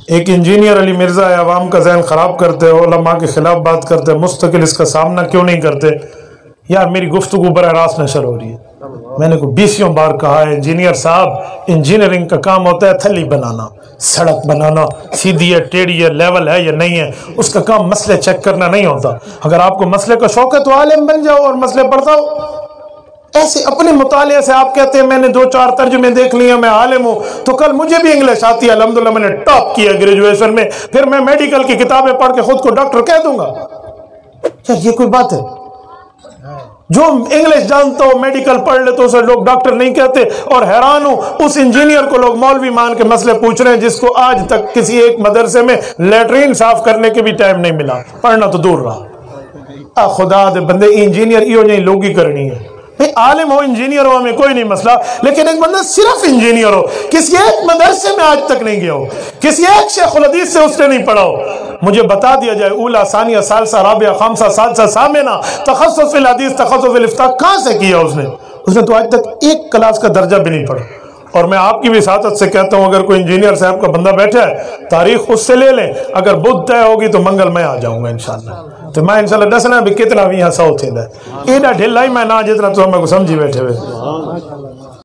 ایک انجینئر علی مرزا ہے، عوام کا ذہن خراب کرتے ہو، علماء کے خلاف بات کرتے، مستقل اس کا سامنا کیوں نہیں کرتے؟ یار میری گفتگو براہ راست نشر ہو رہی ہے، میں نے کو 20 بار کہا ہے انجینئر صاحب، انجینئرنگ کا کام ہوتا ہے تھلی بنانا، سڑک بنانا، سیدھی ہے ٹیڑھی ہے لیول ہے یا نہیں ہے، اس کا کام مسئلے چیک کرنا نہیں ہوتا۔ اگر آپ کو مسئلے کا شوق ہے تو عالم بن جاؤ اور مسئلے پڑھاؤ۔ ایسے اپنے مطالعے سے آپ کہتے ہیں میں نے 2-4 ترجمے دیکھ لیے میں عالم ہوں، تو کل مجھے بھی انگلش آتی ہے، الحمدللہ میں نے ٹاپ کیا گریجویشن میں، پھر میں میڈیکل کی کتابیں پڑھ کے خود کو ڈاکٹر کہہ دوں گا؟ یار یہ کوئی بات ہے؟ جو انگلش جانتا ہو میڈیکل پڑھ لے تو اسے لوگ ڈاکٹر نہیں کہتے، اور حیران ہوں اس انجینئر کو لوگ مولوی مان کے مسئلے پوچھ رہے ہیں جس کو آج تک کسی ایک مدرسے میں لیٹرین صاف کرنے کے بھی ٹائم نہیں ملا، پڑھنا تو دور رہا۔ خدا دے بندے انجینئر ایو نہیں لوگی کرنی ہے، عالم ہو انجینئر ہو ہمیں کوئی نہیں مسئلہ، لیکن ایک بندہ صرف انجینئر ہو، کسی ایک مدرسے میں آج تک نہیں گیا ہو، کسی ایک شیخ الحدیث سے اس نے نہیں پڑھا ہو، مجھے بتا دیا جائے اولا ثانیہ ثالثہ رابعہ خامسہ سادسہ ثامنہ تخصص فی الحدیث تخصص فی الافتاء کہاں سے کیا اس نے تو آج تک ایک کلاس کا درجہ بھی نہیں پڑھا۔ اور میں آپ کی بھی سعادت سے کہتا ہوں اگر کوئی انجینئر صاحب کا بندہ بیٹھا ہے تاریخ اس سے لے لیں، اگر بدھ طے ہوگی تو منگل میں آ جاؤں گا انشاءاللہ، تو میں انشاءاللہ دسنا بھی کتنا بھی یہاں سو تھے ایڈا ڈھلا ہی میں نہ جتنا تو ہمیں کو سمجھی بیٹھے ہوئے۔